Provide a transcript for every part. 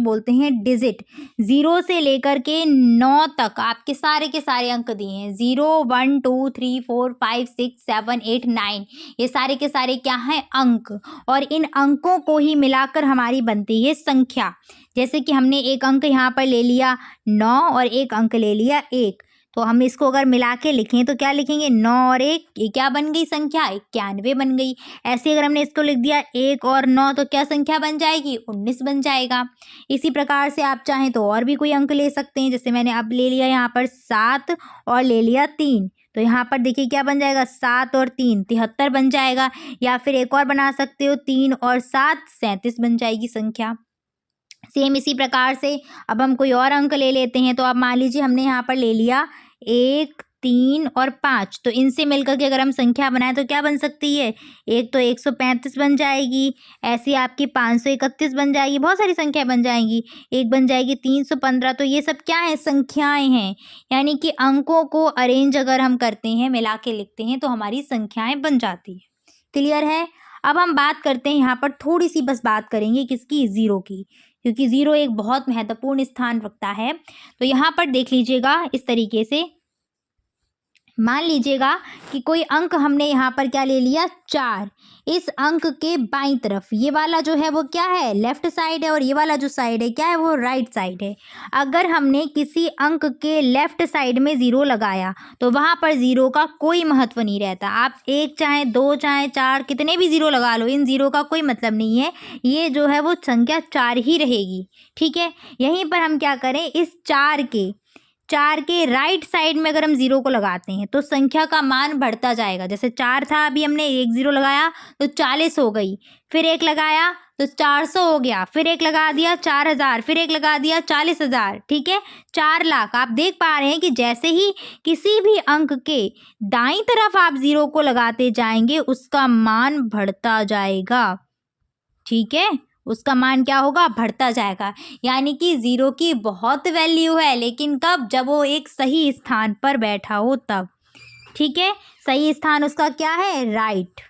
बोलते हैं डिजिट। 0 से लेकर के 9 तक आपके सारे के सारे अंक दिए हैं, 0 1 2 3 4 5 6 7 8 9, ये सारे के सारे क्या हैं, अंक। और इन अंकों को ही मिलाकर हमारी बनती है संख्या। जैसे कि हमने एक अंक यहाँ पर ले लिया 9 और एक अंक ले लिया 1, तो हम इसको अगर मिला के लिखें तो क्या लिखेंगे, 9 और 1, ये क्या बन गई संख्या, 91 बन गई। ऐसे अगर हमने इसको लिख दिया 1 और 9 तो क्या संख्या बन जाएगी, 19 बन जाएगा। इसी प्रकार से आप चाहें तो और भी कोई अंक ले सकते हैं, जैसे मैंने अब ले लिया यहाँ पर 7 और ले लिया 3, तो यहाँ पर देखिए क्या बन जाएगा, 7 और 3 73 बन जाएगा। या फिर एक और बना सकते हो, 3 और 7 37 बन जाएगी संख्या। सेम इसी प्रकार से अब हम कोई और अंक ले लेते हैं। तो अब मान लीजिए हमने यहाँ पर ले लिया 1 3 और 5, तो इनसे मिलकर के अगर हम संख्या बनाएं तो क्या बन सकती है, एक तो 135 बन जाएगी, ऐसी आपकी 531 बन जाएगी, बहुत सारी संख्या बन जाएंगी, एक बन जाएगी 315। तो ये सब क्या है, संख्याएं हैं, यानी कि अंकों को अरेंज अगर हम करते हैं, मिला के लिखते हैं तो हमारी संख्याएं बन जाती है। क्लियर है। अब हम बात करते हैं यहाँ पर, थोड़ी सी बस बात करेंगे किसकी, ज़ीरो की, क्योंकि ज़ीरो एक बहुत महत्वपूर्ण स्थान रखता है। तो यहाँ पर देख लीजिएगा इस तरीके से, मान लीजिएगा कि कोई अंक हमने यहाँ पर क्या ले लिया, 4। इस अंक के बाईं तरफ ये वाला जो है वो क्या है, लेफ्ट साइड है, और ये वाला जो साइड है क्या है, वो राइट साइड है। अगर हमने किसी अंक के लेफ्ट साइड में 0 लगाया तो वहाँ पर 0 का कोई महत्व नहीं रहता। आप 1 चाहे 2 चाहे 4 कितने भी 0 लगा लो, इन 0 का कोई मतलब नहीं है, ये जो है वो संख्या 4 ही रहेगी। ठीक है, यहीं पर हम क्या करें, इस 4 के राइट साइड में अगर हम 0 को लगाते हैं तो संख्या का मान बढ़ता जाएगा। जैसे 4 था, अभी हमने 1 0 लगाया तो 40 हो गई, फिर 1 लगाया तो 400 हो गया, फिर 1 लगा दिया 4000, फिर 1 लगा दिया 40,000। ठीक है, 4 लाख। आप देख पा रहे हैं कि जैसे ही किसी भी अंक के दाईं तरफ आप 0 को लगाते जाएंगे उसका मान बढ़ता जाएगा। ठीक है, उसका मान क्या होगा, बढ़ता जाएगा। यानी कि 0 की बहुत वैल्यू है, लेकिन कब, जब वो एक सही स्थान पर बैठा हो तब। ठीक है, सही स्थान उसका क्या है, राइट,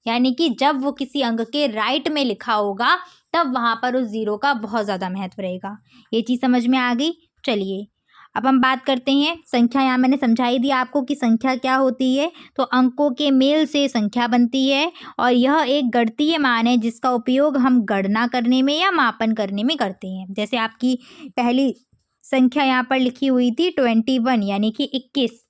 यानी कि जब वो किसी अंक के राइट में लिखा होगा तब वहाँ पर उस 0 का बहुत ज़्यादा महत्व रहेगा। ये चीज़ समझ में आ गई। चलिए अब हम बात करते हैं संख्या। यहाँ मैंने समझाई दी आपको कि संख्या क्या होती है। तो अंकों के मेल से संख्या बनती है, और यह एक गणितीय मान है जिसका उपयोग हम गणना करने में या मापन करने में करते हैं। जैसे आपकी पहली संख्या यहाँ पर लिखी हुई थी 21 यानी कि 21,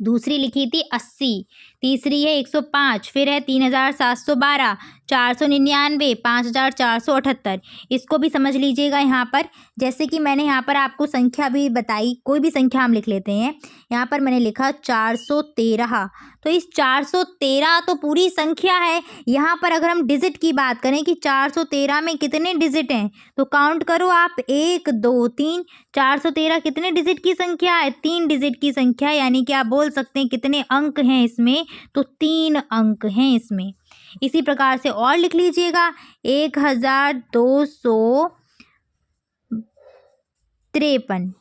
दूसरी लिखी थी 80, तीसरी है 105, फिर है 3712, 499, 5478। इसको भी समझ लीजिएगा यहाँ पर। जैसे कि मैंने यहाँ पर आपको संख्या भी बताई, कोई भी संख्या हम लिख लेते हैं। यहाँ पर मैंने लिखा 413, तो इस 413 तो पूरी संख्या है। यहाँ पर अगर हम डिजिट की बात करें कि 413 में कितने डिजिट हैं, तो काउंट करो आप, 1 2 3, 413 कितने डिजिट की संख्या है, 3 डिजिट की संख्या। यानी कि आप बोल सकते हैं कितने अंक हैं इसमें, तो 3 अंक हैं इसमें। इसी प्रकार से और लिख लीजिएगा 1253,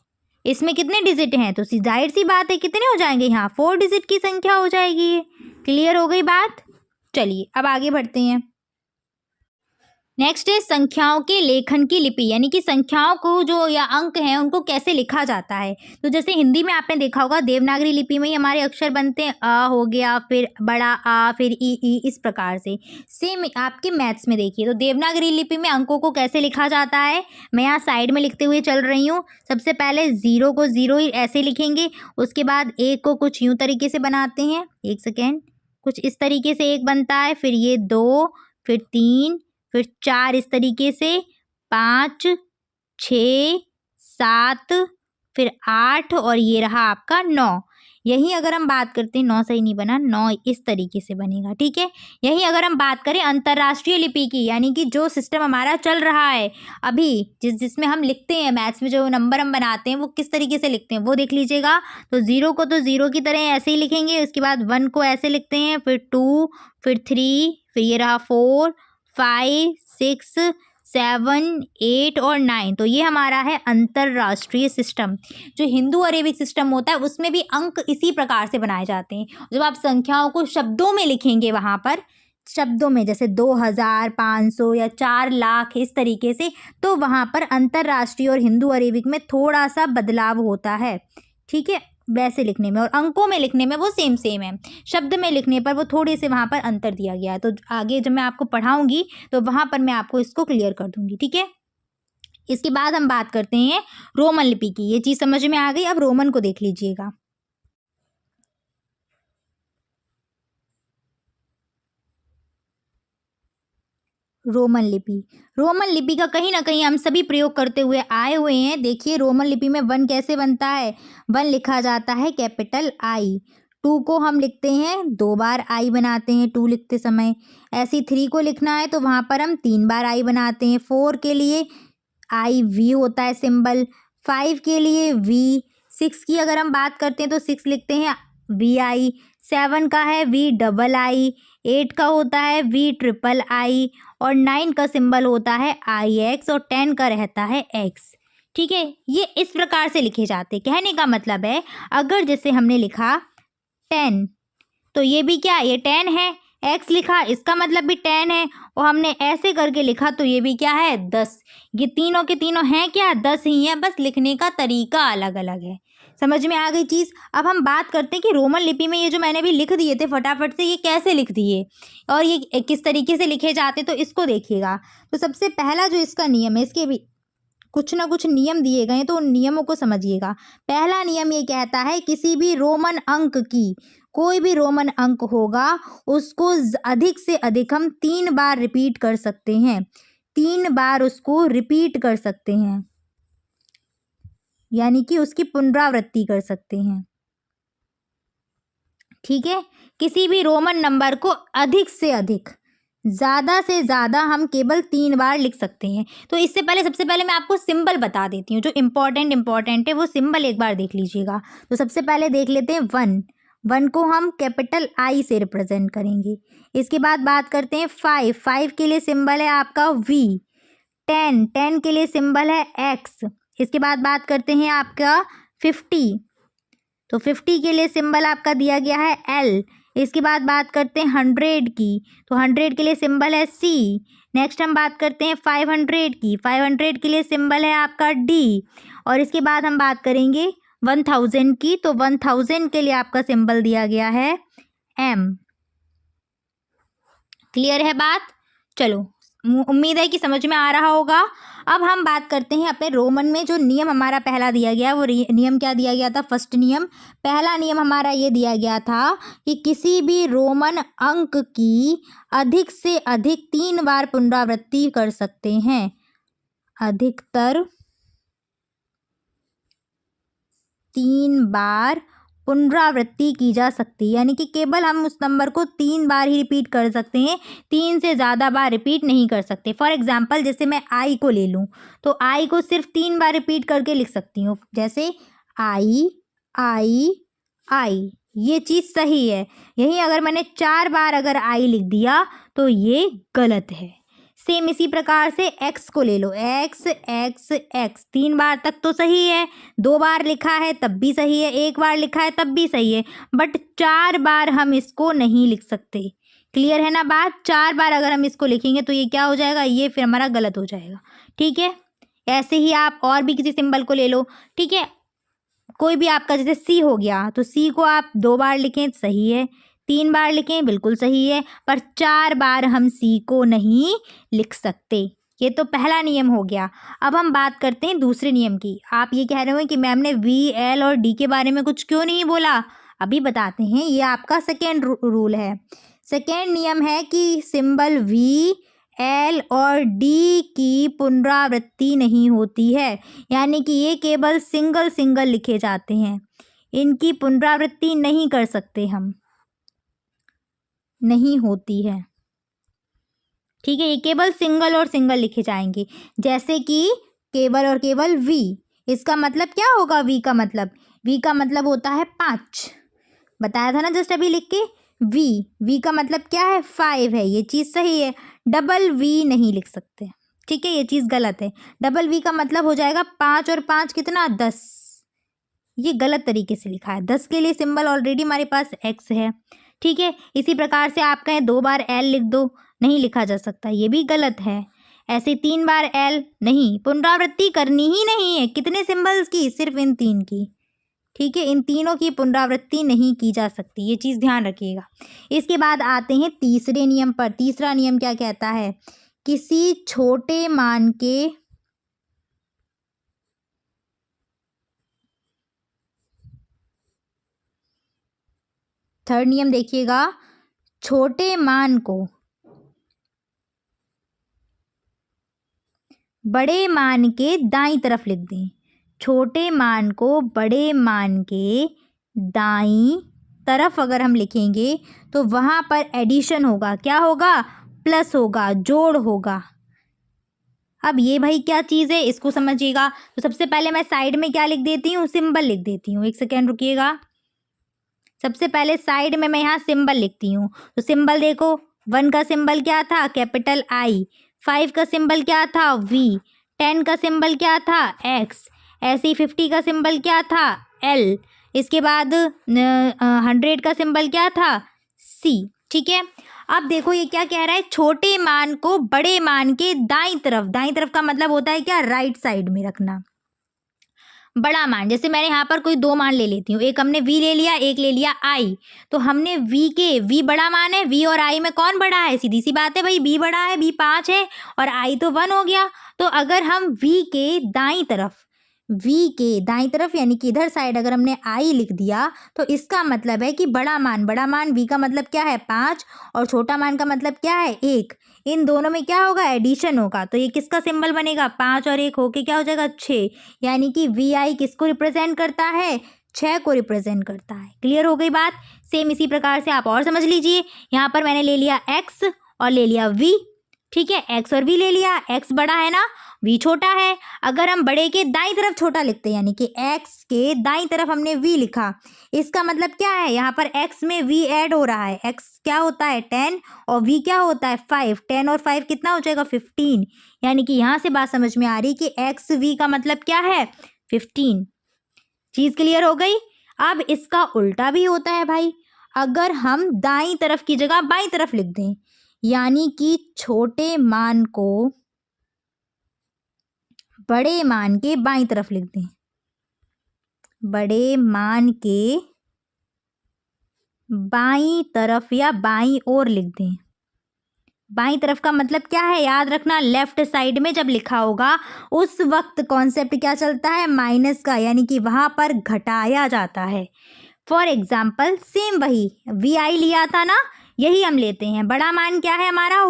इसमें कितने डिजिट हैं, तो जाहिर सी बात है कितने हो जाएंगे, यहाँ 4 डिजिट की संख्या हो जाएगी। ये क्लियर हो गई बात। चलिए अब आगे बढ़ते हैं। नेक्स्ट है संख्याओं के लेखन की लिपि, यानी कि संख्याओं को जो या अंक हैं उनको कैसे लिखा जाता है। तो जैसे हिंदी में आपने देखा होगा देवनागरी लिपि में ही हमारे अक्षर बनते हैं, अ हो गया, फिर बड़ा आ, फिर ई, इस प्रकार से। सेम आपके मैथ्स में देखिए, तो देवनागरी लिपि में अंकों को कैसे लिखा जाता है, मैं यहाँ साइड में लिखते हुए चल रही हूँ। सबसे पहले 0 को 0 ही ऐसे लिखेंगे, उसके बाद 1 को कुछ यूँ तरीके से बनाते हैं, 1 सेकेंड, कुछ इस तरीके से 1 बनता है, फिर ये 2, फिर 3, फिर 4 इस तरीके से, 5 6 7, फिर 8 और ये रहा आपका 9। यही अगर हम बात करते हैं, 9 सही नहीं बना, 9 इस तरीके से बनेगा। ठीक है, यही अगर हम बात करें अंतर्राष्ट्रीय लिपि की, यानी कि जो सिस्टम हमारा चल रहा है अभी, जिसमें हम लिखते हैं मैथ्स में, जो नंबर हम बनाते हैं वो किस तरीके से लिखते हैं वो देख लीजिएगा। तो 0 को तो 0 की तरह ऐसे ही लिखेंगे, उसके बाद 1 को ऐसे लिखते हैं, फिर 2, फिर 3, फिर ये रहा 4 5 6 7 8 और 9। तो ये हमारा है अंतर्राष्ट्रीय सिस्टम। जो हिंदू अरेबिक सिस्टम होता है उसमें भी अंक इसी प्रकार से बनाए जाते हैं। जब आप संख्याओं को शब्दों में लिखेंगे वहाँ पर, शब्दों में, जैसे 2000, 500 या 4 लाख, इस तरीके से, तो वहाँ पर अंतर्राष्ट्रीय और हिंदू अरेबिक में थोड़ा सा बदलाव होता है। ठीक है, वैसे लिखने में, और अंकों में लिखने में वो सेम सेम है, शब्द में लिखने पर वो थोड़े से वहाँ पर अंतर दिया गया है। तो आगे जब मैं आपको पढ़ाऊँगी तो वहाँ पर मैं आपको इसको क्लियर कर दूँगी। ठीक है, इसके बाद हम बात करते हैं रोमन लिपि की। ये चीज़ समझ में आ गई, अब रोमन को देख लीजिएगा। रोमन लिपि, रोमन लिपि का कहीं ना कहीं हम सभी प्रयोग करते हुए आए हुए हैं। देखिए रोमन लिपि में 1 कैसे बनता है, 1 लिखा जाता है कैपिटल आई। 2 को हम लिखते हैं 2 बार आई बनाते हैं 2 लिखते समय। ऐसे 3 को लिखना है तो वहाँ पर हम 3 बार आई बनाते हैं। 4 के लिए आई वी होता है सिंबल, 5 के लिए वी, 6 की अगर हम बात करते हैं तो 6 लिखते हैं वी आई, 7 का है वी डबल आई, 8 का होता है वी ट्रिपल आई, और 9 का सिंबल होता है आई एक्स, और 10 का रहता है एक्स। ठीक है, ये इस प्रकार से लिखे जाते। कहने का मतलब है अगर जैसे हमने लिखा 10, तो ये भी क्या, ये 10 है, एक्स लिखा इसका मतलब भी 10 है, और हमने ऐसे करके लिखा तो ये भी क्या है 10। ये तीनों के तीनों हैं क्या, 10 ही हैं, बस लिखने का तरीका अलग अलग है। समझ में आ गई चीज़। अब हम बात करते हैं कि रोमन लिपि में ये जो मैंने भी लिख दिए थे फटाफट से, ये कैसे लिख दिए और ये किस तरीके से लिखे जाते, तो इसको देखिएगा। तो सबसे पहला जो इसका नियम है, इसके भी कुछ ना कुछ नियम दिए गए हैं, तो उन नियमों को समझिएगा। पहला नियम ये कहता है किसी भी रोमन अंक की, कोई भी रोमन अंक होगा उसको अधिक से अधिक हम 3 बार रिपीट कर सकते हैं, 3 बार उसको रिपीट कर सकते हैं, यानी कि उसकी पुनरावृत्ति कर सकते हैं। ठीक है, किसी भी रोमन नंबर को अधिक से अधिक, ज़्यादा से ज़्यादा हम केवल 3 बार लिख सकते हैं। तो इससे पहले सबसे पहले मैं आपको सिंबल बता देती हूँ, जो इम्पॉर्टेंट है वो सिंबल एक बार देख लीजिएगा। तो सबसे पहले देख लेते हैं 1 को हम कैपिटल आई से रिप्रेजेंट करेंगे। इसके बाद बात करते हैं 5 के लिए सिंबल है आपका वी, 10 के लिए सिंबल है एक्स। इसके बाद बात करते हैं आपका 50, तो 50 के लिए सिंबल आपका दिया गया है एल। इसके बाद बात करते हैं 100 की, तो 100 के लिए सिंबल है सी। नेक्स्ट हम बात करते हैं 500 की, 500 के लिए सिंबल है आपका डी। और इसके बाद हम बात करेंगे 1000 की, तो 1000 के लिए आपका सिंबल दिया गया है एम। क्लियर है बात? चलो, उम्मीद है कि समझ में आ रहा होगा। अब हम बात करते हैं अपने रोमन में जो नियम हमारा पहला दिया गया, वो नियम क्या दिया गया था। फर्स्ट नियम, पहला नियम हमारा ये दिया गया था कि किसी भी रोमन अंक की अधिक से अधिक 3 बार पुनरावृत्ति कर सकते हैं, अधिकतर 3 बार पुनरावृत्ति की जा सकती है, यानी कि केवल हम उस नंबर को 3 बार ही रिपीट कर सकते हैं, 3 से ज़्यादा बार रिपीट नहीं कर सकते। फॉर एग्जांपल जैसे मैं आई को ले लूँ, तो आई को सिर्फ 3 बार रिपीट करके लिख सकती हूँ, जैसे आई आई आई, ये चीज़ सही है। यही अगर मैंने 4 बार अगर आई लिख दिया तो ये गलत है। सेम इसी प्रकार से एक्स को ले लो, एक्स एक्स एक्स, 3 बार तक तो सही है, 2 बार लिखा है तब भी सही है, 1 बार लिखा है तब भी सही है, बट 4 बार हम इसको नहीं लिख सकते। क्लियर है ना बात? 4 बार अगर हम इसको लिखेंगे तो ये क्या हो जाएगा, ये फिर हमारा गलत हो जाएगा। ठीक है, ऐसे ही आप और भी किसी सिंबल को ले लो। ठीक है, कोई भी आपका जैसे सी हो गया, तो सी को आप 2 बार लिखें सही है, 3 बार लिखें बिल्कुल सही है, पर 4 बार हम सी को नहीं लिख सकते। ये तो पहला नियम हो गया। अब हम बात करते हैं दूसरे नियम की। आप ये कह रहे हो कि मैम ने वी, एल और डी के बारे में कुछ क्यों नहीं बोला, अभी बताते हैं। ये आपका सेकेंड रूल है। सेकेंड नियम है कि सिंबल वी, एल और डी की पुनरावृत्ति नहीं होती है, यानी कि ये केवल सिंगल सिंगल लिखे जाते हैं, इनकी पुनरावृत्ति नहीं कर सकते हम, नहीं होती है। ठीक है, ये केवल सिंगल और सिंगल लिखे जाएंगे, जैसे कि केवल और केवल वी। इसका मतलब क्या होगा, वी का मतलब, वी का मतलब होता है 5, बताया था ना जस्ट अभी लिख के। वी का मतलब क्या है, 5 है, ये चीज़ सही है। डबल वी नहीं लिख सकते, ठीक है, ये चीज़ गलत है। डबल वी का मतलब हो जाएगा 5 और 5 कितना, 10। ये गलत तरीके से लिखा है। 10 के लिए सिंबल ऑलरेडी हमारे पास एक्स है। ठीक है। इसी प्रकार से आप कहें 2 बार एल लिख दो, नहीं लिखा जा सकता, ये भी गलत है। ऐसे 3 बार एल नहीं, पुनरावृत्ति करनी ही नहीं है। कितने सिंबल्स की? सिर्फ इन 3 की। ठीक है, इन तीनों की पुनरावृत्ति नहीं की जा सकती, ये चीज़ ध्यान रखिएगा। इसके बाद आते हैं तीसरे नियम पर। तीसरा नियम क्या कहता है? किसी छोटे मान के थर्ड नियम देखिएगा, छोटे मान को बड़े मान के दाईं तरफ लिख दें। छोटे मान को बड़े मान के दाईं तरफ अगर हम लिखेंगे तो वहाँ पर एडिशन होगा। क्या होगा? प्लस होगा, जोड़ होगा। अब ये भाई क्या चीज़ है, इसको समझिएगा। तो सबसे पहले मैं साइड में क्या लिख देती हूँ? सिंबल लिख देती हूँ। एक सेकेंड रुकिएगा। सबसे पहले साइड में मैं यहाँ सिंबल लिखती हूँ। तो सिंबल देखो, 1 का सिंबल क्या था? Capital I. 5 का सिंबल क्या था? वी। 10 का सिंबल क्या था? एक्स। ऐसे ही 50 का सिंबल क्या था? एल। इसके बाद 100 का सिंबल क्या था? सी। ठीक है, अब देखो ये क्या कह रहा है? छोटे मान को बड़े मान के दाईं तरफ का मतलब होता है क्या? राइट साइड में रखना। बड़ा मान, जैसे मैंने यहाँ पर कोई 2 मान ले लेती हूँ। एक हमने वी ले लिया, एक ले लिया आई। तो हमने वी बड़ा मान है, वी और आई में कौन बड़ा है? सीधी सी बात है भाई, बी बड़ा है, बी 5 है और आई तो 1 हो गया। तो अगर हम वी के दाईं तरफ यानी कि इधर साइड अगर हमने आई लिख दिया तो इसका मतलब है कि बड़ा मान वी का मतलब क्या है? 5 और छोटा मान का मतलब क्या है? 1। इन दोनों में क्या होगा? एडिशन होगा। तो ये किसका सिंबल बनेगा? 5 और 1 होके क्या हो जाएगा? 6। यानी कि वी आई किसको रिप्रेजेंट करता है? 6 को रिप्रेजेंट करता है। क्लियर हो गई बात? सेम इसी प्रकार से आप और समझ लीजिए। यहाँ पर मैंने ले लिया एक्स और ले लिया वी। ठीक है, एक्स और वी ले लिया। एक्स बड़ा है ना, वी छोटा है। अगर हम बड़े के दाईं तरफ छोटा लिखते हैं, यानी कि एक्स के दाईं तरफ हमने वी लिखा, इसका मतलब क्या है? यहाँ पर एक्स में वी ऐड हो रहा है। एक्स क्या होता है? 10 और वी क्या होता है? 5। 10 और 5 कितना हो जाएगा? 15। यानी कि यहाँ से बात समझ में आ रही कि एक्स वी का मतलब क्या है? 15। चीज़ क्लियर हो गई? अब इसका उल्टा भी होता है भाई। अगर हम दाईं तरफ की जगह बाईं तरफ लिख दें, यानी कि छोटे मान को बड़े मान के बाईं तरफ लिख दें। बड़े मान के बाईं तरफ या बाईं ओर लिख दें। बाईं तरफ का मतलब क्या है? याद रखना, लेफ्ट साइड में जब लिखा होगा उस वक्त कॉन्सेप्ट क्या चलता है? माइनस का, यानी कि वहाँ पर घटाया जाता है। फॉर एग्जाम्पल सेम वही वी आई लिया था ना, यही हम लेते हैं। बड़ा मान क्या है हमारा?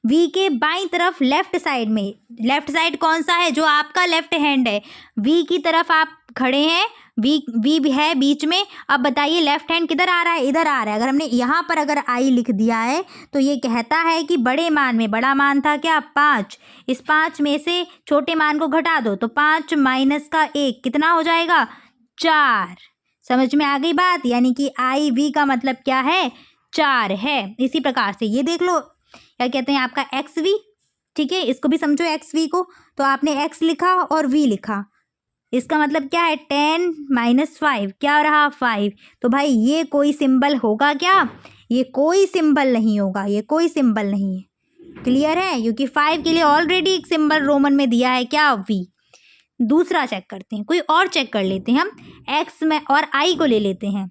वी के बाईं तरफ लेफ्ट साइड में, लेफ्ट साइड कौन सा है? जो आपका लेफ्ट हैंड है, वी की तरफ आप खड़े हैं, वी भी है बीच में। अब बताइए लेफ्ट हैंड किधर आ रहा है? इधर आ रहा है। अगर हमने यहाँ पर अगर आई लिख दिया है तो ये कहता है कि बड़े मान में, बड़ा मान था क्या? 5। इस 5 में से छोटे मान को घटा दो तो 5 माइनस का 1 कितना हो जाएगा? 4। समझ में आ गई बात? यानी कि आई वी का मतलब क्या है? 4 है। इसी प्रकार से ये देख लो, क्या कहते हैं आपका एक्स वी। ठीक है, इसको भी समझो एक्स वी को। तो आपने एक्स लिखा और वी लिखा, इसका मतलब क्या है? 10 माइनस 5 क्या रहा? 5। तो भाई ये कोई सिंबल होगा क्या? ये कोई सिंबल नहीं होगा, ये कोई सिंबल नहीं है। क्लियर है? क्योंकि 5 के लिए ऑलरेडी एक सिंबल रोमन में दिया है, क्या? वी। दूसरा चेक करते हैं, कोई और चेक कर लेते हैं हम। एक्स में और आई को ले लेते हैं।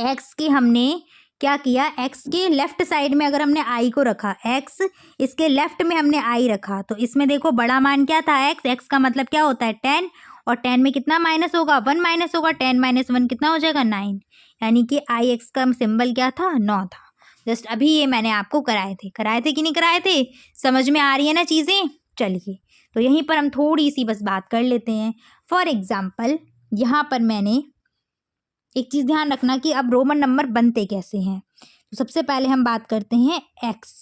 एक्स की हमने क्या किया? एक्स के लेफ्ट साइड में अगर हमने आई को रखा, एक्स इसके लेफ्ट में हमने आई रखा, तो इसमें देखो बड़ा मान क्या था? एक्स। एक्स का मतलब क्या होता है? 10। और 10 में कितना माइनस होगा? 1 माइनस होगा। 10 माइनस 1 कितना हो जाएगा? 9। यानी कि आई एक्स का सिंबल क्या था? 9 था। जस्ट अभी ये मैंने आपको कराए थे कि नहीं कराए थे? समझ में आ रही है ना चीज़ें? चलिए, तो यहीं पर हम थोड़ी सी बस बात कर लेते हैं। फॉर एग्जाम्पल यहाँ पर मैंने एक चीज़ ध्यान रखना कि अब रोमन नंबर बनते कैसे हैं। तो सबसे पहले हम बात करते हैं एक्स।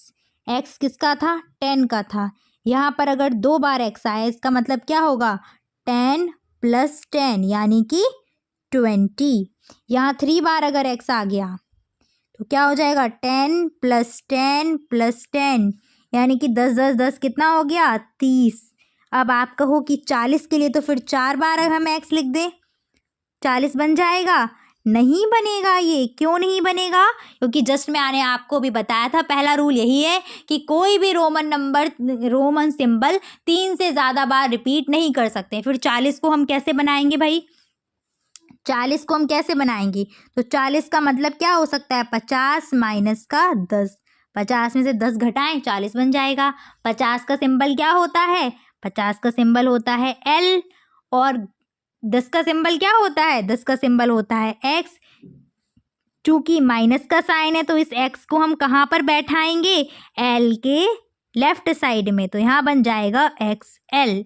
एक्स किसका था? 10 का था। यहाँ पर अगर 2 बार एक्स आया, इसका मतलब क्या होगा? 10 प्लस 10 यानी कि 20। यहाँ 3 बार अगर एक्स आ गया तो क्या हो जाएगा? 10 प्लस 10 प्लस 10 यानी कि 10 10 10 कितना हो गया? 30। अब आप कहो कि 40 के लिए तो फिर 4 बार हम एक्स लिख दें, 40 बन जाएगा। नहीं बनेगा। ये क्यों नहीं बनेगा? क्योंकि जस्ट मैंने आपको भी बताया था, पहला रूल यही है कि कोई भी रोमन सिंबल 3 से ज़्यादा बार रिपीट नहीं कर सकते। फिर 40 को हम कैसे बनाएंगे भाई? 40 को हम कैसे बनाएंगे? तो 40 का मतलब क्या हो सकता है? 50 माइनस का 10। 50 में से 10 घटाएं, 40 बन जाएगा। 50 का सिंबल क्या होता है? 50 का सिंबल होता है L। और 10 का सिंबल क्या होता है? 10 का सिंबल होता है X। चूंकि माइनस का साइन है तो इस X को हम कहाँ पर बैठाएंगे? L के लेफ्ट साइड में। तो यहाँ बन जाएगा XL।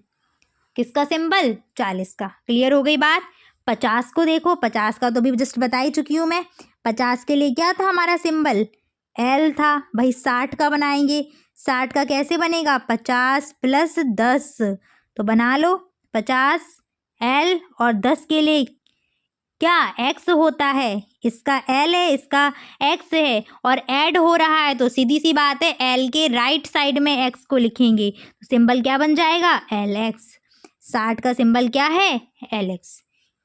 किसका सिंबल? 40 का। क्लियर हो गई बात? 50 को देखो, 50 का तो भी जस्ट बता ही चुकी हूँ मैं। 50 के लिए क्या था हमारा सिंबल? L था। भाई 60 का बनाएंगे। 60 का कैसे बनेगा? 50 प्लस 10। तो बना लो 50 L और 10 के लिए क्या X होता है? इसका L है, इसका X है और ऐड हो रहा है तो सीधी सी बात है L के राइट साइड में X को लिखेंगे तो सिंबल क्या बन जाएगा? LX। 60 का सिंबल क्या है? LX।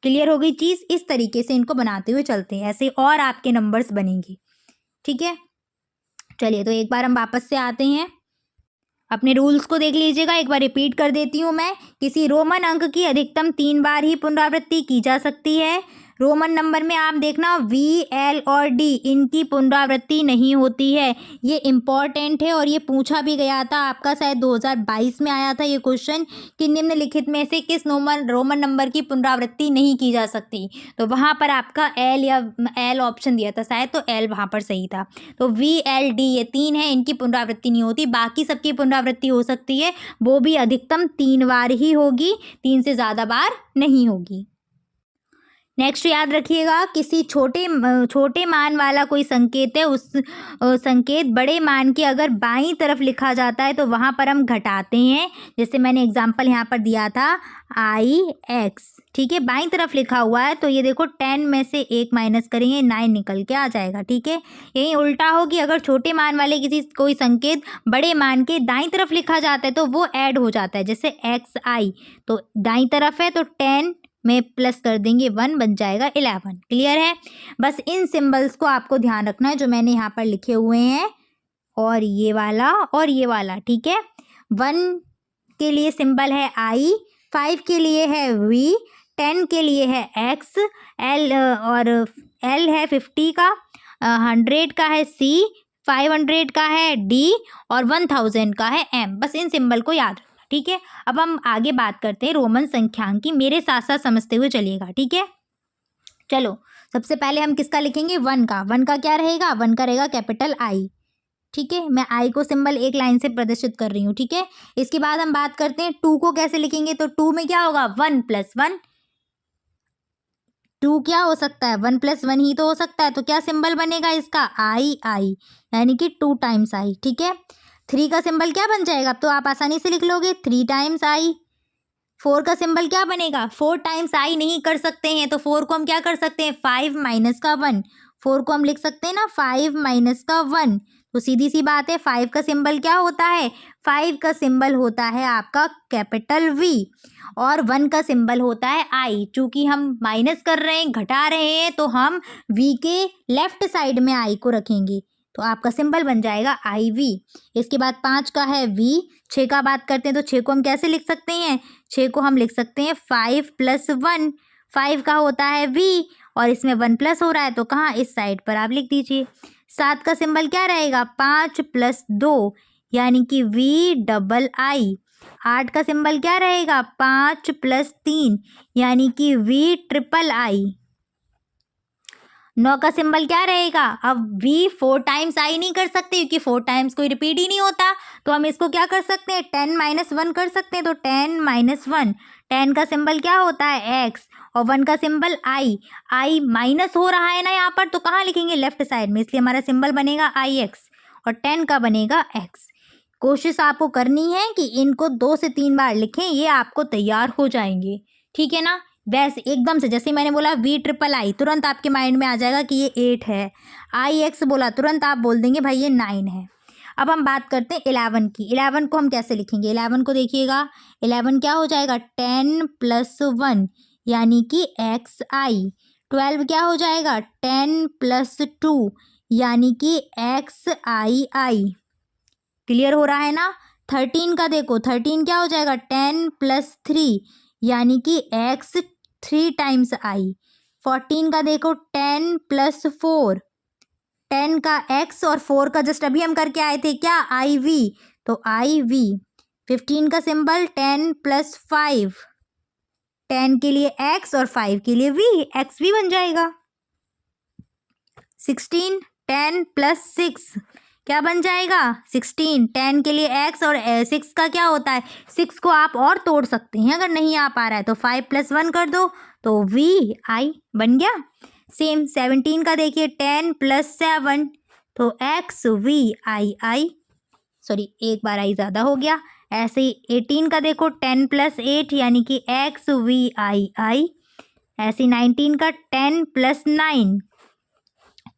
क्लियर हो गई चीज़? इस तरीके से इनको बनाते हुए चलते हैं, ऐसे और आपके नंबर्स बनेंगे। ठीक है, चलिए तो एक बार हम वापस से आते हैं, अपने रूल्स को देख लीजिएगा। एक बार रिपीट कर देती हूँ मैं। किसी रोमन अंक की अधिकतम 3 बार ही पुनरावृत्ति की जा सकती है। रोमन नंबर में आप देखना V, L और D इनकी पुनरावृत्ति नहीं होती है। ये इम्पॉर्टेंट है और ये पूछा भी गया था आपका, शायद 2022 में आया था ये क्वेश्चन कि निम्नलिखित में से किस रोमन नंबर की पुनरावृत्ति नहीं की जा सकती। तो वहाँ पर आपका L ऑप्शन दिया था शायद, तो L वहाँ पर सही था। तो V, L, D ये 3 है, इनकी पुनरावृत्ति नहीं होती। बाकी सबकी पुनरावृत्ति हो सकती है, वो भी अधिकतम 3 बार ही होगी, 3 से ज़्यादा बार नहीं होगी। नेक्स्ट याद रखिएगा, किसी छोटे मान वाला कोई संकेत है, उस संकेत बड़े मान के अगर बाईं तरफ लिखा जाता है तो वहाँ पर हम घटाते हैं। जैसे मैंने एग्जांपल यहाँ पर दिया था IX। ठीक है, बाईं तरफ लिखा हुआ है तो ये देखो 10 में से 1 माइनस करेंगे 9 निकल के आ जाएगा। ठीक है, यही उल्टा होगी, अगर छोटे मान वाले कोई संकेत बड़े मान के दाईं तरफ लिखा जाता है तो वो ऐड हो जाता है। जैसे XI तो दाईं तरफ है तो 10 में प्लस कर देंगे 1 बन जाएगा 11। क्लियर है? बस इन सिंबल्स को आपको ध्यान रखना है जो मैंने यहाँ पर लिखे हुए हैं, और ये वाला। ठीक है, 1 के लिए सिंबल है I, 5 के लिए है V, 10 के लिए है X, और L है 50 का, 100 का है C, 500 का है D और 1000 का है M। बस इन सिंबल को याद रखना। ठीक है, अब हम आगे बात करते हैं रोमन संख्यांक की। मेरे साथ साथ समझते हुए चलिएगा। ठीक है, चलो सबसे पहले हम किसका लिखेंगे? 1 का। 1 का क्या रहेगा? 1 का रहेगा कैपिटल I। ठीक है, मैं I को सिंबल एक लाइन से प्रदर्शित कर रही हूँ। ठीक है, इसके बाद हम बात करते हैं 2 को कैसे लिखेंगे। तो 2 में क्या होगा? 1 + 1। 2 क्या हो सकता है? 1 + 1 ही तो हो सकता है। तो क्या सिंबल बनेगा इसका? I, यानी कि 2 टाइम्स I। ठीक है, 3 का सिंबल क्या बन जाएगा? अब तो आप आसानी से लिख लोगे 3 टाइम्स I। 4 का सिंबल क्या बनेगा? 4 टाइम्स I नहीं कर सकते हैं तो 4 को हम क्या कर सकते हैं? 5 माइनस का 1। 4 को हम लिख सकते हैं ना 5 माइनस का 1। तो सीधी सी बात है, 5 का सिंबल क्या होता है? 5 का सिंबल होता है आपका कैपिटल V और 1 का सिंबल होता है I। चूंकि हम माइनस कर रहे हैं, घटा रहे हैं, तो हम V के लेफ्ट साइड में I को रखेंगे तो आपका सिंबल बन जाएगा IV। इसके बाद 5 का है V। 6 का बात करते हैं तो 6 को हम कैसे लिख सकते हैं? 6 को हम लिख सकते हैं 5 + 1। 5 का होता है V और इसमें 1 प्लस हो रहा है तो कहाँ? इस साइड पर आप लिख दीजिए। 7 का सिंबल क्या रहेगा? 5 + 2 यानी कि VII। 8 का सिंबल क्या रहेगा? 5 + 3 यानी कि VIII। 9 का सिंबल क्या रहेगा? अब V 4 टाइम्स I नहीं कर सकते क्योंकि 4 टाइम्स कोई रिपीट ही नहीं होता, तो हम इसको क्या कर सकते हैं? 10 - 1 कर सकते हैं। तो 10 - 1। 10 का सिंबल क्या होता है? X और 1 का सिंबल I माइनस हो रहा है ना यहाँ पर, तो कहाँ लिखेंगे? लेफ्ट साइड में, इसलिए हमारा सिंबल बनेगा IX और 10 का बनेगा X। कोशिश आपको करनी है कि इनको 2 से 3 बार लिखें, ये आपको तैयार हो जाएंगे। ठीक है ना? वैसे एकदम से जैसे मैंने बोला VIII तुरंत आपके माइंड में आ जाएगा कि ये 8 है। IX बोला तुरंत आप बोल देंगे भाई ये 9 है। अब हम बात करते हैं 11 की। 11 को हम कैसे लिखेंगे? 11 को देखिएगा, 11 क्या हो जाएगा? 10 + 1 यानी कि XI। 12 क्या हो जाएगा 10 प्लस 2 यानी कि XII। क्लियर हो रहा है ना। 13 का देखो 13 क्या हो जाएगा 10 प्लस 3 यानी कि X 3 टाइम्स I। 14 का देखो 10 प्लस 4 10 का X और 4 का जस्ट अभी हम करके आए थे क्या IV, तो IV। 15 का सिंबल 10 प्लस 5 10 के लिए X और 5 के लिए V, XV बन जाएगा। 16 10 प्लस 6 क्या बन जाएगा 16 10 के लिए X और 6 का क्या होता है 6 को आप और तोड़ सकते हैं अगर नहीं आ पा रहा है तो 5 प्लस 1 कर दो तो VI बन गया। सेम 17 का देखिए 10 प्लस 7 तो XVI, सॉरी एक बार आई ज़्यादा हो गया। ऐसे ही 18 का देखो 10 प्लस 8 यानी कि XVI। ऐसे 19 का 10 प्लस 9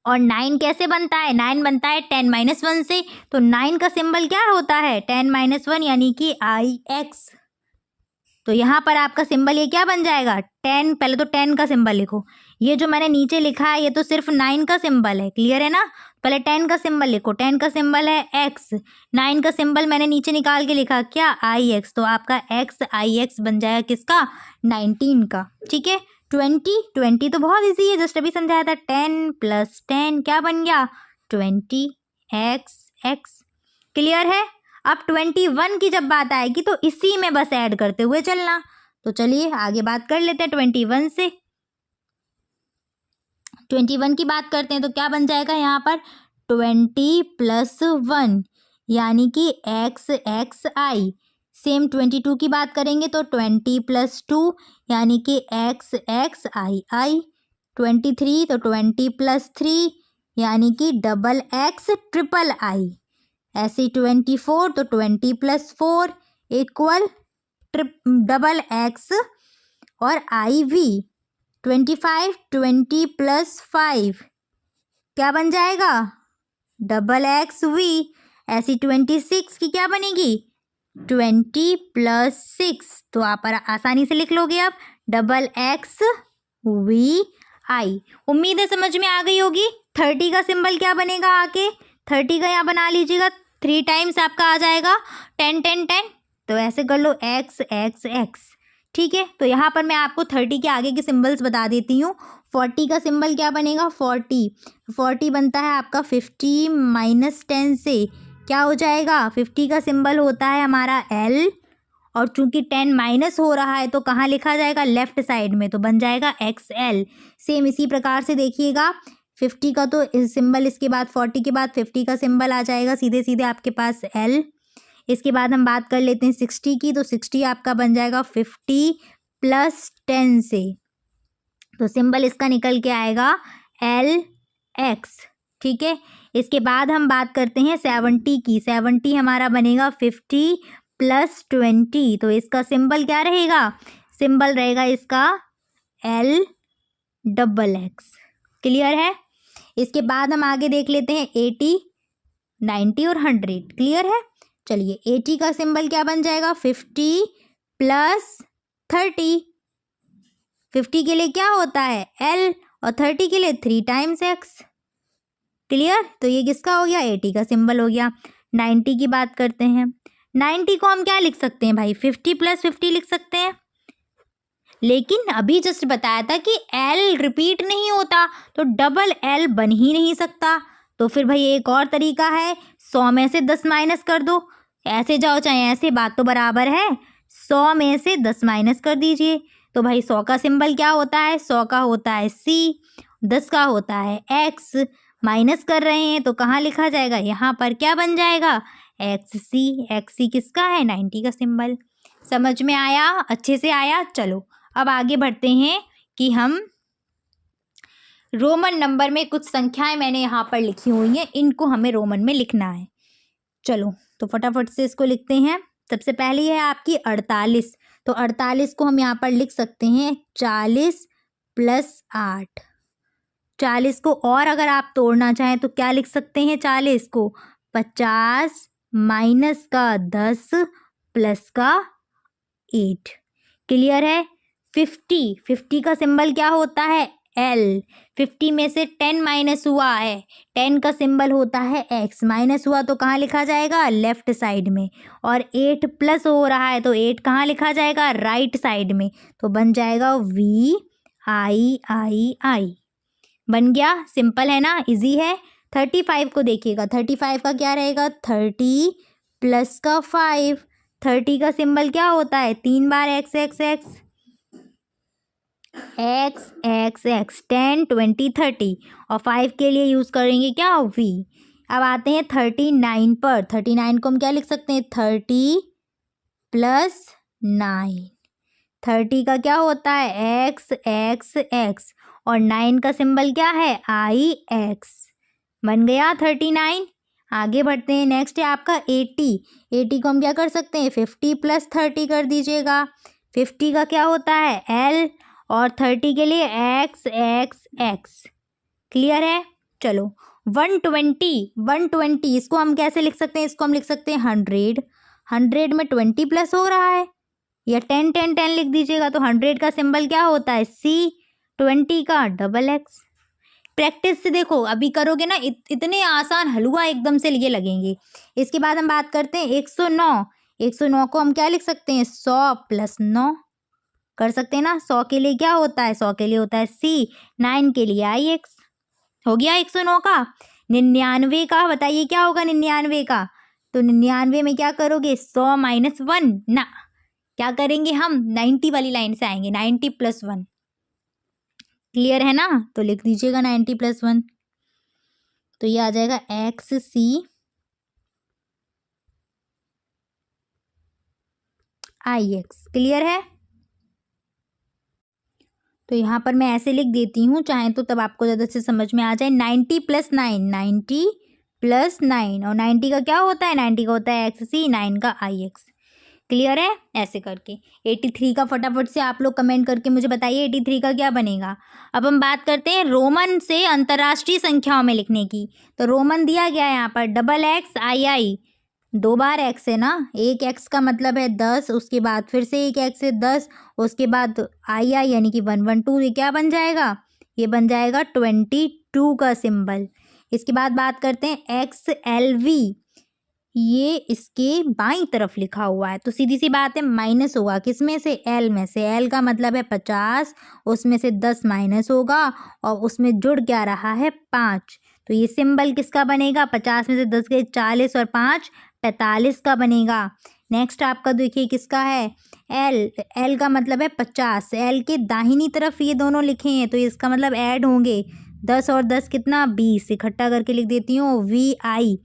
और 9 कैसे बनता है 9 बनता है 10 माइनस 1 से, तो 9 का सिंबल क्या होता है 10 माइनस 1 यानी कि IX। तो यहाँ पर आपका सिंबल ये क्या बन जाएगा 10, पहले तो 10 का सिंबल लिखो, ये जो मैंने नीचे लिखा है ये तो सिर्फ 9 का सिंबल है, क्लियर है ना। पहले 10 का सिंबल लिखो, 10 का सिंबल है X, 9 का सिंबल मैंने नीचे निकाल के लिखा क्या IX, तो आपका XIX बन जाएगा किसका 19 का। ठीक है 20 तो बहुत इजी है, जस्ट अभी समझाया था। 10 प्लस 10 क्या बन गया 20XX। क्लियर है। अब 21 की जब बात आएगी तो इसी में बस ऐड करते हुए चलना। तो चलिए आगे बात कर लेते हैं 21 से। 21 की बात करते हैं तो क्या बन जाएगा यहाँ पर 20 प्लस 1 यानी कि XXI। सेम 22 की बात करेंगे तो 20 प्लस 2 यानी कि XXII। 23 तो 20 प्लस 3 यानी कि XX III। ऐसे 24 तो 20 प्लस 4 इक्वल XX और IV। 25 20 प्लस 5 क्या बन जाएगा XXV। ऐसी 26 की क्या बनेगी 20 प्लस 6, तो आप आसानी से लिख लोगे अब XXVI। उम्मीद है समझ में आ गई होगी। 30 का सिंबल क्या बनेगा आके 30 का यहाँ बना लीजिएगा 3 टाइम्स आपका आ जाएगा 10 10 10, तो ऐसे कर लो XXX। ठीक है तो यहाँ पर मैं आपको 30 के आगे के सिंबल्स बता देती हूँ। 40 का सिंबल क्या बनेगा 40 बनता है आपका 50 माइनस 10 से, क्या हो जाएगा 50 का सिंबल होता है हमारा L, और चूंकि 10 माइनस हो रहा है तो कहाँ लिखा जाएगा लेफ्ट साइड में, तो बन जाएगा XL। सेम इसी प्रकार से देखिएगा 50 का तो सिंबल इसके बाद 40 के बाद 50 का सिंबल आ जाएगा सीधे सीधे आपके पास L। इसके बाद हम बात कर लेते हैं 60 की, तो 60 आपका बन जाएगा 50 प्लस 10 से, तो सिंबल इसका निकल के आएगा LX। ठीक है इसके बाद हम बात करते हैं 70 की। 70 हमारा बनेगा 50 प्लस 20, तो इसका सिंबल क्या रहेगा सिंबल रहेगा इसका LXX। क्लियर है। इसके बाद हम आगे देख लेते हैं 80 90 और 100। क्लियर है। चलिए 80 का सिंबल क्या बन जाएगा 50 प्लस 30। 50 के लिए क्या होता है L और 30 के लिए 3 टाइम्स X। क्लियर, तो ये किसका हो गया 80 का सिंबल हो गया। 90 की बात करते हैं। 90 को हम क्या लिख सकते हैं भाई 50 प्लस 50 लिख सकते हैं, लेकिन अभी जस्ट बताया था कि L रिपीट नहीं होता तो डबल L बन ही नहीं सकता। तो फिर भाई एक और तरीका है 100 में से 10 माइनस कर दो, ऐसे जाओ चाहे ऐसे, बात तो बराबर है। 100 में से 10 माइनस कर दीजिए, तो भाई 100 का सिंबल क्या होता है 100 का होता है C, 10 का होता है X। माइनस कर रहे हैं तो कहाँ लिखा जाएगा यहाँ पर क्या बन जाएगा XC। XC किसका है 90 का सिंबल। समझ में आया, अच्छे से आया। चलो अब आगे बढ़ते हैं कि हम रोमन नंबर में कुछ संख्याएं मैंने यहाँ पर लिखी हुई हैं, इनको हमें रोमन में लिखना है। चलो तो फटाफट से इसको लिखते हैं। सबसे पहली है आपकी 48, तो 48 को हम यहाँ पर लिख सकते हैं 40 प्लस 8। 40 को और अगर आप तोड़ना चाहें तो क्या लिख सकते हैं 40 को 50 माइनस का 10 प्लस का 8। क्लियर है। 50 का सिंबल क्या होता है L। 50 में से 10 माइनस हुआ है, 10 का सिंबल होता है x, माइनस हुआ तो कहाँ लिखा जाएगा, लेफ्ट साइड में। और 8 प्लस हो रहा है तो 8 कहाँ लिखा जाएगा, राइट साइड में। तो बन जाएगा VIII। बन गया, सिंपल है ना, इजी है। 35 को देखिएगा, 35 का क्या रहेगा, 30 प्लस का 5। 30 का सिंबल क्या होता है, 3 बार x x x x x x, 10 20 30, और 5 के लिए यूज़ करेंगे क्या, v। अब आते हैं 39 पर। 39 को हम क्या लिख सकते हैं, 30 प्लस 9। 30 का क्या होता है, x x x, और 9 का सिंबल क्या है, I x। बन गया 39। आगे बढ़ते हैं, नेक्स्ट है आपका 80। 80 को हम क्या कर सकते हैं, 50 प्लस 30 कर दीजिएगा। 50 का क्या होता है, L, और 30 के लिए x x x। क्लियर है। चलो 120 इसको हम कैसे लिख सकते हैं, इसको हम लिख सकते हैं 100। 100 में 20 प्लस हो रहा है, या 10 10 10 लिख दीजिएगा। तो 100 का सिंबल क्या होता है, C। 20 का डबल x। प्रैक्टिस से देखो, अभी करोगे ना, इतने आसान हलवा एकदम से ये लगेंगे। इसके बाद हम बात करते हैं 109। 109 को हम क्या लिख सकते हैं, 100 प्लस 9 कर सकते हैं ना। 100 के लिए क्या होता है, 100 के लिए होता है C। 9 के लिए IX। हो गया 109 का। 99 का बताइए क्या होगा, 99 का। तो 99 में क्या करोगे, 100 माइनस 1 ना, क्या करेंगे हम, 90 वाली लाइन से आएंगे, 90 प्लस 1। क्लियर है ना, तो लिख दीजिएगा 90 प्लस 1। तो ये आ जाएगा XC IX। क्लियर है। तो यहाँ पर मैं ऐसे लिख देती हूँ, चाहे तो तब आपको ज़्यादा से समझ में आ जाए। 90 प्लस 9, 90 प्लस 9, और 90 का क्या होता है, 90 का होता है XC, 9 का IX। क्लियर है। ऐसे करके 83 का फटाफट से आप लोग कमेंट करके मुझे बताइए 83 का क्या बनेगा। अब हम बात करते हैं रोमन से अंतर्राष्ट्रीय संख्याओं में लिखने की। तो रोमन दिया गया है यहाँ पर XXII, 2 बार x है ना, एक x का मतलब है 10, उसके बाद फिर से एक x है 10, उसके बाद II यानी कि 112, ये क्या बन जाएगा, ये बन जाएगा 22 का सिंबल। इसके बाद बात करते हैं XLV, ये इसके बाईं तरफ लिखा हुआ है, तो सीधी सी बात है माइनस होगा, किस में से, L में से। L का मतलब है 50, उसमें से 10 माइनस होगा, और उसमें जुड़ क्या रहा है, 5। तो ये सिंबल किसका बनेगा, 50 में से 10 गए 40, और 5 45 का बनेगा। नेक्स्ट आपका देखिए किसका है, L का मतलब है 50। L के दाहिनी तरफ ये दोनों लिखे हैं, तो इसका मतलब ऐड होंगे, 10 और 10 कितना, 20। इकट्ठा करके लिख देती हूँ VI।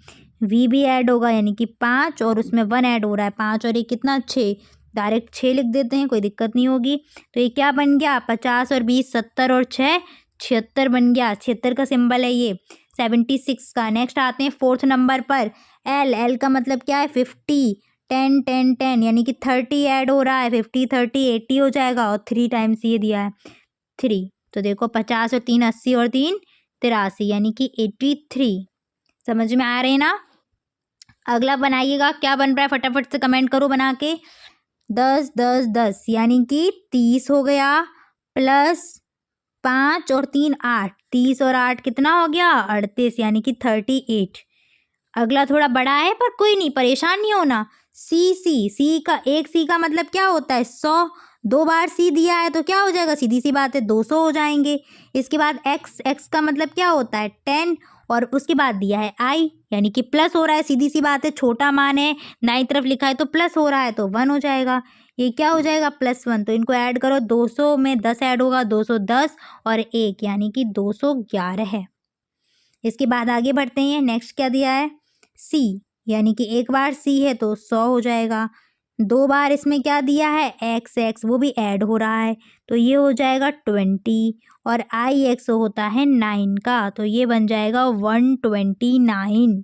V भी ऐड होगा यानी कि 5, और उसमें 1 ऐड हो रहा है, 5 और 1 कितना, 6। डायरेक्ट 6 लिख देते हैं, कोई दिक्कत नहीं होगी। तो ये क्या बन गया, 50 और 20 70, और 6 76 बन गया। 76 का सिंबल है ये, 76 का। नेक्स्ट आते हैं 4th नंबर पर। L का मतलब क्या है, 50, 10 10 10 यानी कि 30 ऐड हो रहा है, 50 30 80 हो जाएगा, और 3 टाइम्स ये दिया है 3। तो देखो 50 और 3 80, और 3 83 यानी कि 83। समझ में आ रहे हैं ना। अगला बनाइएगा, क्या बन रहा है फटाफट से कमेंट करो बना के। 10 10 10 यानी कि 30 हो गया, प्लस 5 और 3 8, 30 और 8 कितना हो गया, 38 यानी कि 38। अगला थोड़ा बड़ा है पर कोई नहीं, परेशान नहीं होना। सी का, एक सी का मतलब क्या होता है, 100। 2 बार सी दिया है तो क्या हो जाएगा, सीधी सी बात है 200 हो जाएंगे। इसके बाद एक्स का मतलब क्या होता है, 10, और उसके बाद दिया है आई यानी कि प्लस हो रहा है, सीधी सी बात है, छोटा मान है, दाईं तरफ लिखा है तो प्लस हो रहा है, तो 1 हो जाएगा। ये क्या हो जाएगा, +1। तो इनको ऐड करो, 200 में 10 ऐड होगा, 210, और 1 यानी कि 211 है। इसके बाद आगे बढ़ते हैं, नेक्स्ट क्या दिया है, सी यानी कि एक बार सी है तो 100 हो जाएगा। 2 बार इसमें क्या दिया है, एक्स वो भी ऐड हो रहा है, तो ये हो जाएगा 20, और IX होता है 9 का, तो ये बन जाएगा 129।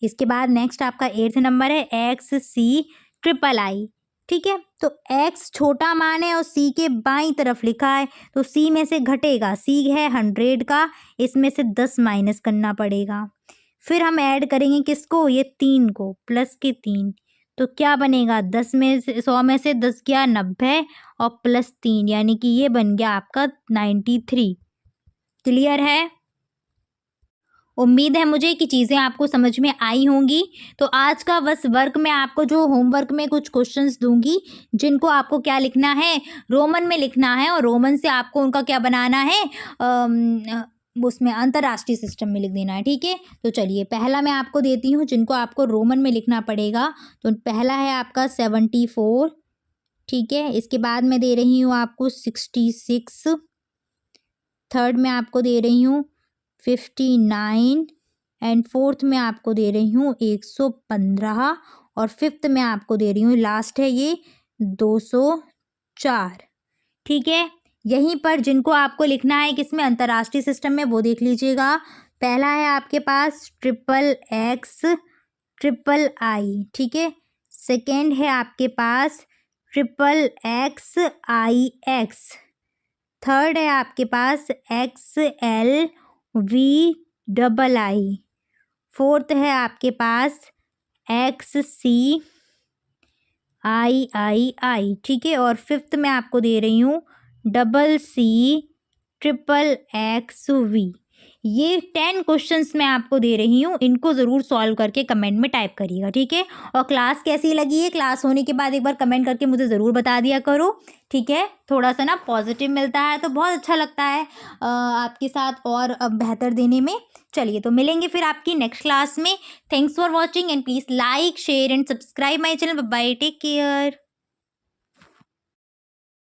इसके बाद नेक्स्ट आपका 8th नंबर है XCIII। ठीक है, तो x छोटा मान है और C के बाईं तरफ लिखा है, तो C में से घटेगा, C है 100 का, इसमें से 10 माइनस करना पड़ेगा। फिर हम ऐड करेंगे किसको, ये 3 को, प्लस के 3। तो क्या बनेगा, 10 में से 100 में से 10 गया 90, और +3 यानी कि ये बन गया आपका 93। क्लियर है? उम्मीद है मुझे कि चीज़ें आपको समझ में आई होंगी। तो आज का बस वर्क मैं आपको जो होमवर्क में कुछ क्वेश्चंस दूँगी, जिनको आपको क्या लिखना है, रोमन में लिखना है और रोमन से आपको उनका क्या बनाना है, उसमें अंतर्राष्ट्रीय सिस्टम में लिख देना है, ठीक है? तो चलिए पहला मैं आपको देती हूँ, जिनको आपको रोमन में लिखना पड़ेगा। तो पहला है आपका 74, ठीक है? इसके बाद मैं दे रही हूँ आपको 66, थर्ड में आपको दे रही हूँ 59 एंड फोर्थ में आपको दे रही हूँ 115 और फिफ्थ में आपको दे रही हूँ, लास्ट है ये 204, ठीक है? यहीं पर जिनको आपको लिखना है किसमें, अंतर्राष्ट्रीय सिस्टम में, वो देख लीजिएगा। पहला है आपके पास XXX III, ठीक है? सेकेंड है आपके पास XXIX, थर्ड है आपके पास XLVII, फोर्थ है आपके पास XCIII, ठीक है? और फिफ्थ में आपको दे रही हूँ CCXXV। ये 10 क्वेश्चंस मैं आपको दे रही हूँ, इनको ज़रूर सॉल्व करके कमेंट में टाइप करिएगा, ठीक है? और क्लास कैसी लगी है, क्लास होने के बाद एक बार कमेंट करके मुझे ज़रूर बता दिया करो, ठीक है? थोड़ा सा ना पॉजिटिव मिलता है तो बहुत अच्छा लगता है आपके साथ और बेहतर देने में। चलिए तो मिलेंगे फिर आपकी नेक्स्ट क्लास में। Thanks for watching and please like share and subscribe my channel. Bye, take care.